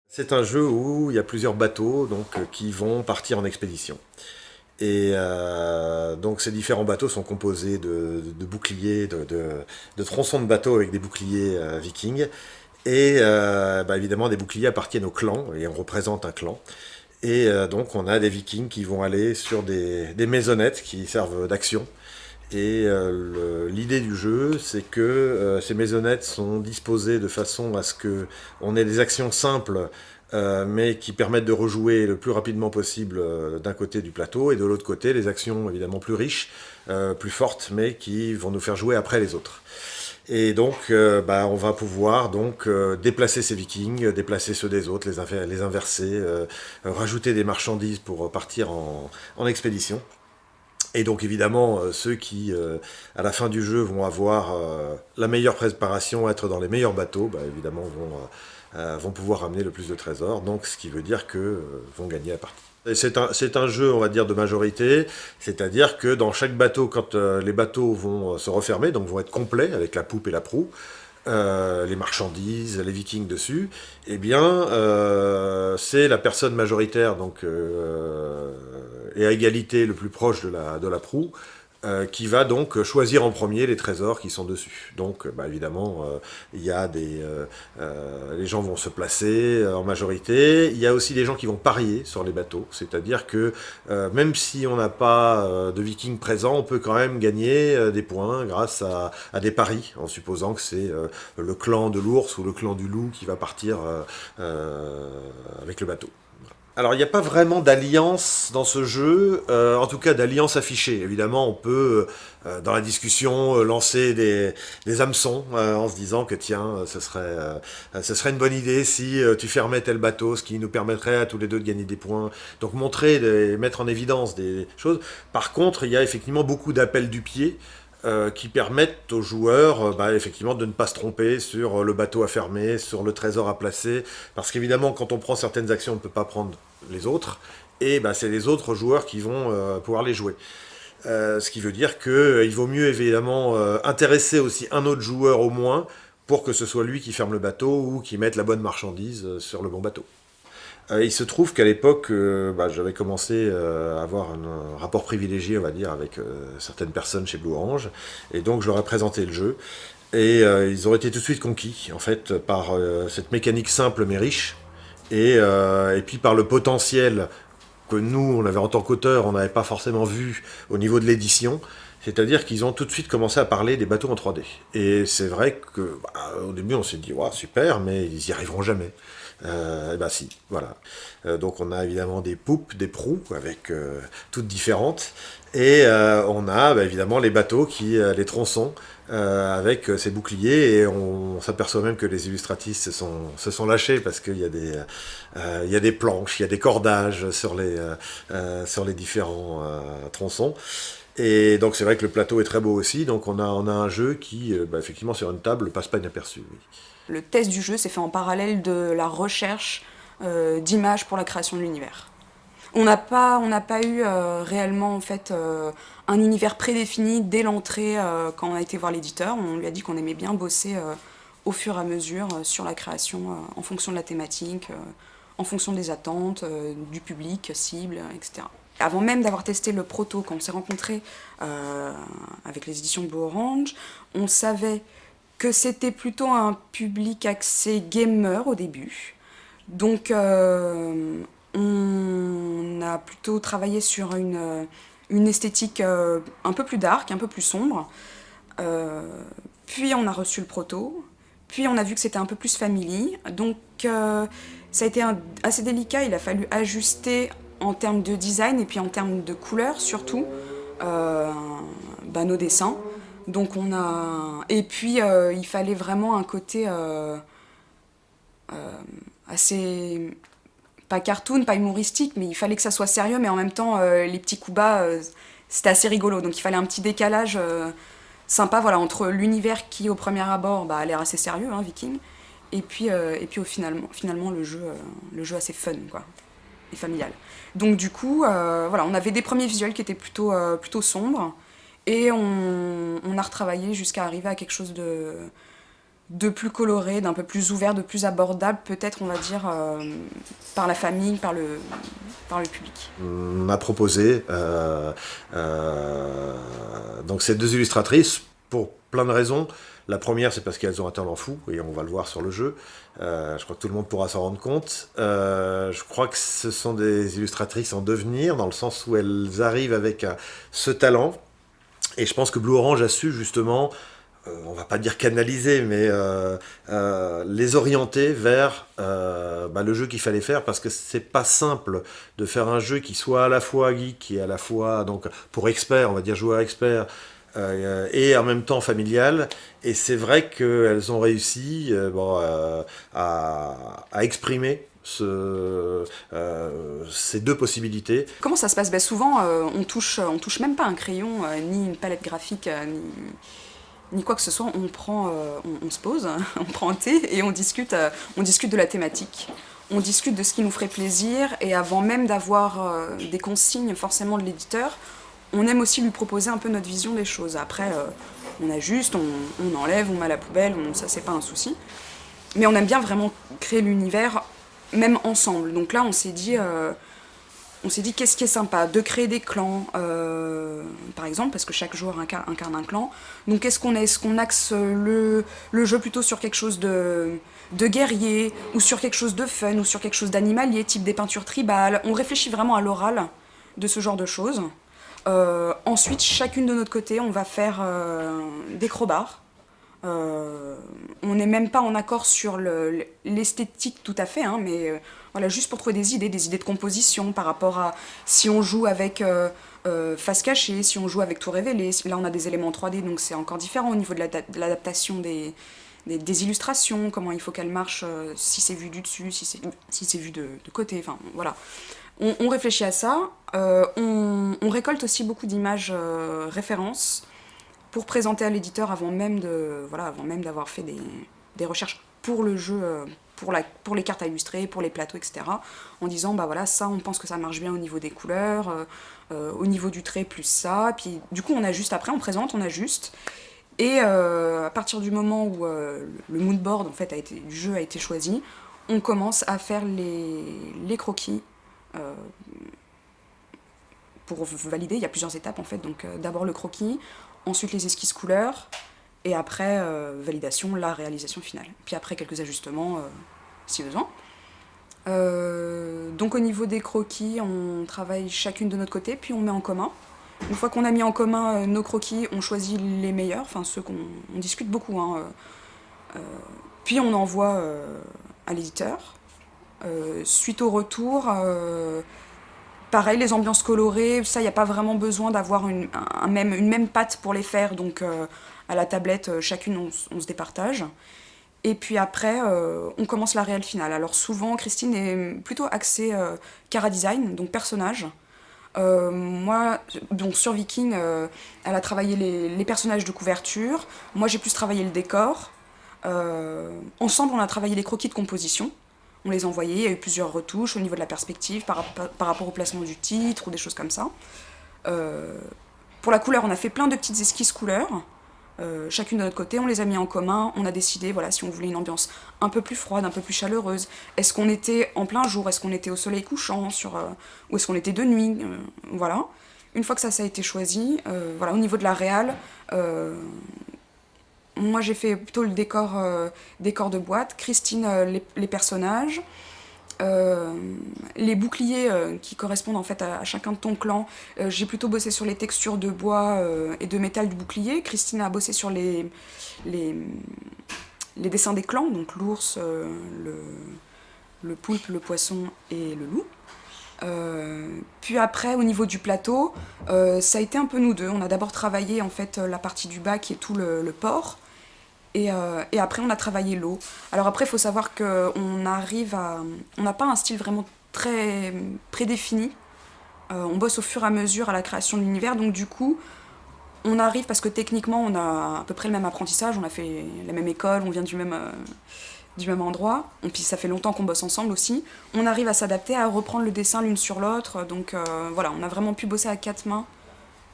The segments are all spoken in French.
C'est un jeu où il y a plusieurs bateaux qui vont partir en expédition. Et donc ces différents bateaux sont composés de boucliers, de tronçons de bateaux avec des boucliers vikings. Et évidemment, des boucliers appartiennent au clan, et on représente un clan. Et donc on a des vikings qui vont aller sur des maisonnettes qui servent d'action. Et l'idée du jeu, c'est que ces maisonnettes sont disposées de façon à ce que on ait des actions simples, mais qui permettent de rejouer le plus rapidement possible d'un côté du plateau, et de l'autre côté, les actions évidemment plus riches, plus fortes, mais qui vont nous faire jouer après les autres. Et donc, on va pouvoir déplacer ces vikings, déplacer ceux des autres, les inverser, rajouter des marchandises pour partir en expédition. Et donc évidemment, ceux qui, à la fin du jeu, vont avoir la meilleure préparation, être dans les meilleurs bateaux, évidemment vont pouvoir ramener le plus de trésors, donc ce qui veut dire que vont gagner la partie. C'est un jeu, on va dire, de majorité, c'est-à-dire que dans chaque bateau, quand les bateaux vont se refermer, donc vont être complets avec la poupe et la proue, les marchandises, les vikings dessus, eh bien, c'est la personne majoritaire, et à égalité le plus proche de la proue, qui va donc choisir en premier les trésors qui sont dessus. Donc, évidemment, il y a les gens vont se placer en majorité. Il y a aussi des gens qui vont parier sur les bateaux, c'est-à-dire que même si on n'a pas de vikings présents, on peut quand même gagner des points grâce à des paris, en supposant que c'est le clan de l'ours ou le clan du loup qui va partir avec le bateau. Alors, il n'y a pas vraiment d'alliance dans ce jeu, en tout cas d'alliance affichée. Évidemment, on peut, dans la discussion, lancer des hameçons en se disant que tiens, ce serait une bonne idée si tu fermais tel bateau, ce qui nous permettrait à tous les deux de gagner des points. Donc montrer, mettre en évidence des choses. Par contre, il y a effectivement beaucoup d'appels du pied qui permettent aux joueurs effectivement de ne pas se tromper sur le bateau à fermer, sur le trésor à placer, parce qu'évidemment quand on prend certaines actions on ne peut pas prendre les autres, et c'est les autres joueurs qui vont pouvoir les jouer. Ce qui veut dire qu'il vaut mieux évidemment intéresser aussi un autre joueur au moins, pour que ce soit lui qui ferme le bateau ou qui mette la bonne marchandise sur le bon bateau. Il se trouve qu'à l'époque, j'avais commencé à avoir un rapport privilégié, on va dire, avec certaines personnes chez Blue Orange, et donc je leur ai présenté le jeu, et ils ont été tout de suite conquis, en fait, par cette mécanique simple mais riche, et puis par le potentiel que nous, on avait en tant qu'auteur, on n'avait pas forcément vu au niveau de l'édition, c'est-à-dire qu'ils ont tout de suite commencé à parler des bateaux en 3D. Et c'est vrai que au début on s'est dit ouais, super, mais ils y arriveront jamais. Si, voilà. Donc on a évidemment des poupes, des proues, avec toutes différentes, et on a évidemment les bateaux, les tronçons, avec ces boucliers, et on s'aperçoit même que les illustratrices se sont lâchés, parce qu'il y a des planches, il y a des cordages sur les différents tronçons. Et donc c'est vrai que le plateau est très beau aussi, donc on a un jeu qui, effectivement, sur une table, passe pas inaperçu. Oui. Le test du jeu s'est fait en parallèle de la recherche d'images pour la création de l'univers. On n'a pas eu réellement en fait un univers prédéfini dès l'entrée quand on a été voir l'éditeur. On lui a dit qu'on aimait bien bosser au fur et à mesure sur la création en fonction de la thématique, en fonction des attentes, du public cible, etc. Avant même d'avoir testé le proto, quand on s'est rencontrés avec les éditions de Blue Orange, on savait que c'était plutôt un public axé gamer au début. Donc on a plutôt travaillé sur une esthétique un peu plus dark, un peu plus sombre. Puis on a reçu le proto, puis on a vu que c'était un peu plus family. Donc ça a été assez délicat, il a fallu ajuster en termes de design et puis en termes de couleurs surtout nos dessins. Donc on a... Et puis il fallait vraiment un côté assez... pas cartoon, pas humoristique, mais il fallait que ça soit sérieux, mais en même temps les petits coups bas, c'était assez rigolo. Donc il fallait un petit décalage sympa, voilà, entre l'univers qui au premier abord a l'air assez sérieux, hein, Viking, et puis finalement le jeu assez fun, quoi, et familial. Donc du coup, on avait des premiers visuels qui étaient plutôt sombres, et on a retravaillé jusqu'à arriver à quelque chose de plus coloré, d'un peu plus ouvert, de plus abordable, peut-être, on va dire, par la famille, par le public. On a proposé donc ces deux illustratrices pour plein de raisons. La première, c'est parce qu'elles ont un talent fou, et on va le voir sur le jeu. Je crois que tout le monde pourra s'en rendre compte. Je crois que ce sont des illustratrices en devenir, dans le sens où elles arrivent avec ce talent. Et je pense que Blue Orange a su justement, on va pas dire canaliser, mais les orienter vers le jeu qu'il fallait faire, parce que c'est pas simple de faire un jeu qui soit à la fois geek et à la fois, donc pour experts, on va dire joueur expert, et en même temps familial. Et c'est vrai qu'elles ont réussi à exprimer ces deux possibilités. Comment ça se passe? Souvent, on touche même pas un crayon, ni une palette graphique, ni quoi que ce soit. On se pose, on prend un thé et on discute de la thématique. On discute de ce qui nous ferait plaisir, et avant même d'avoir des consignes forcément de l'éditeur, on aime aussi lui proposer un peu notre vision des choses. Après, on ajuste, on enlève, on met à la poubelle, ça c'est pas un souci. Mais on aime bien vraiment créer l'univers, même ensemble. Donc là, on s'est dit qu'est-ce qui est sympa? De créer des clans, par exemple, parce que chaque joueur incarne un clan. Donc est-ce qu'on axe le jeu plutôt sur quelque chose de guerrier, ou sur quelque chose de fun, ou sur quelque chose d'animalier, type des peintures tribales? On réfléchit vraiment à l'oral de ce genre de choses. Ensuite, chacune de notre côté, on va faire des crowbars. On n'est même pas en accord sur l'esthétique tout à fait, hein, mais voilà, juste pour trouver des idées de composition par rapport à si on joue avec face cachée, si on joue avec tout révélé. Là, on a des éléments 3D, donc c'est encore différent au niveau de l'adaptation des illustrations, comment il faut qu'elles marchent, si c'est vu du dessus, si c'est vu de côté, enfin voilà. On réfléchit à ça, on récolte aussi beaucoup d'images références pour présenter à l'éditeur avant même d'avoir fait des recherches pour le jeu, pour les cartes à illustrer, pour les plateaux, etc. En disant, ça, on pense que ça marche bien au niveau des couleurs, au niveau du trait, plus ça. Puis du coup, on ajuste après, on présente, on ajuste. Et à partir du moment où le mood board en fait, du jeu a été choisi, on commence à faire les croquis. Pour valider, il y a plusieurs étapes en fait. Donc d'abord le croquis, ensuite les esquisses couleurs, et après validation, la réalisation finale. Puis après quelques ajustements si besoin. Donc au niveau des croquis, on travaille chacune de notre côté, puis on met en commun. Une fois qu'on a mis en commun nos croquis, on choisit les meilleurs, enfin ceux qu'on discute beaucoup, hein, puis on envoie à l'éditeur. Suite au retour, pareil, les ambiances colorées, ça, il n'y a pas vraiment besoin d'avoir une même patte pour les faire, donc à la tablette, chacune, on se départage. Et puis après, on commence la réelle finale. Alors souvent, Christine est plutôt axée chara design, donc personnage. Moi, donc sur Viking, elle a travaillé les personnages de couverture. Moi, j'ai plus travaillé le décor. Ensemble, on a travaillé les croquis de composition. On les envoyait, il y a eu plusieurs retouches au niveau de la perspective par rapport au placement du titre ou des choses comme ça. Pour la couleur, on a fait plein de petites esquisses couleurs, chacune de notre côté, on les a mis en commun, on a décidé si on voulait une ambiance un peu plus froide, un peu plus chaleureuse. Est-ce qu'on était en plein jour, est-ce qu'on était au soleil couchant, ou est-ce qu'on était de nuit, voilà. Une fois que ça a été choisi, au niveau de la réal, moi j'ai fait plutôt le décor de boîte, Christine les personnages, les boucliers qui correspondent en fait à chacun de ton clan. J'ai plutôt bossé sur les textures de bois et de métal du bouclier. Christine a bossé sur les dessins des clans, donc l'ours, le poulpe, le poisson et le loup. Puis après, au niveau du plateau, ça a été un peu nous deux. On a d'abord travaillé en fait la partie du bas qui est tout le port. Et après, on a travaillé l'eau. Alors après, il faut savoir qu'on n'a pas un style vraiment très prédéfini. On bosse au fur et à mesure à la création de l'univers. Donc du coup, on arrive, parce que techniquement, on a à peu près le même apprentissage. On a fait la même école, on vient du même endroit. Et puis ça fait longtemps qu'on bosse ensemble aussi. On arrive à s'adapter, à reprendre le dessin l'une sur l'autre. Donc on a vraiment pu bosser à quatre mains,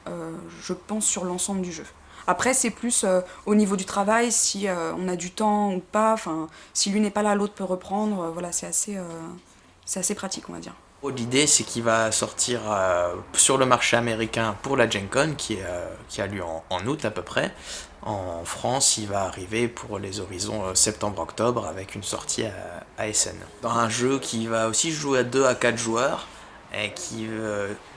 je pense, sur l'ensemble du jeu. Après, c'est plus au niveau du travail, si on a du temps ou pas, enfin, si lui n'est pas là, l'autre peut reprendre, voilà, c'est assez pratique, on va dire. L'idée, c'est qu'il va sortir sur le marché américain pour la Gen Con, qui a lieu en août à peu près. En France, il va arriver pour les horizons septembre-octobre avec une sortie à Essen. Dans un jeu qui va aussi jouer à 2 à 4 joueurs et qui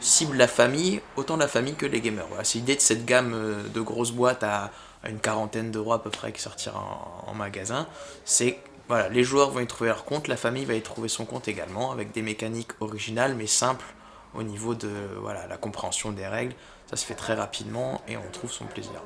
cible la famille, autant la famille que les gamers. Voilà, c'est l'idée de cette gamme de grosses boîtes à une quarantaine d'euros à peu près qui sortira en magasin. C'est voilà, les joueurs vont y trouver leur compte, la famille va y trouver son compte également, avec des mécaniques originales mais simples au niveau de voilà, la compréhension des règles. Ça se fait très rapidement et on trouve son plaisir.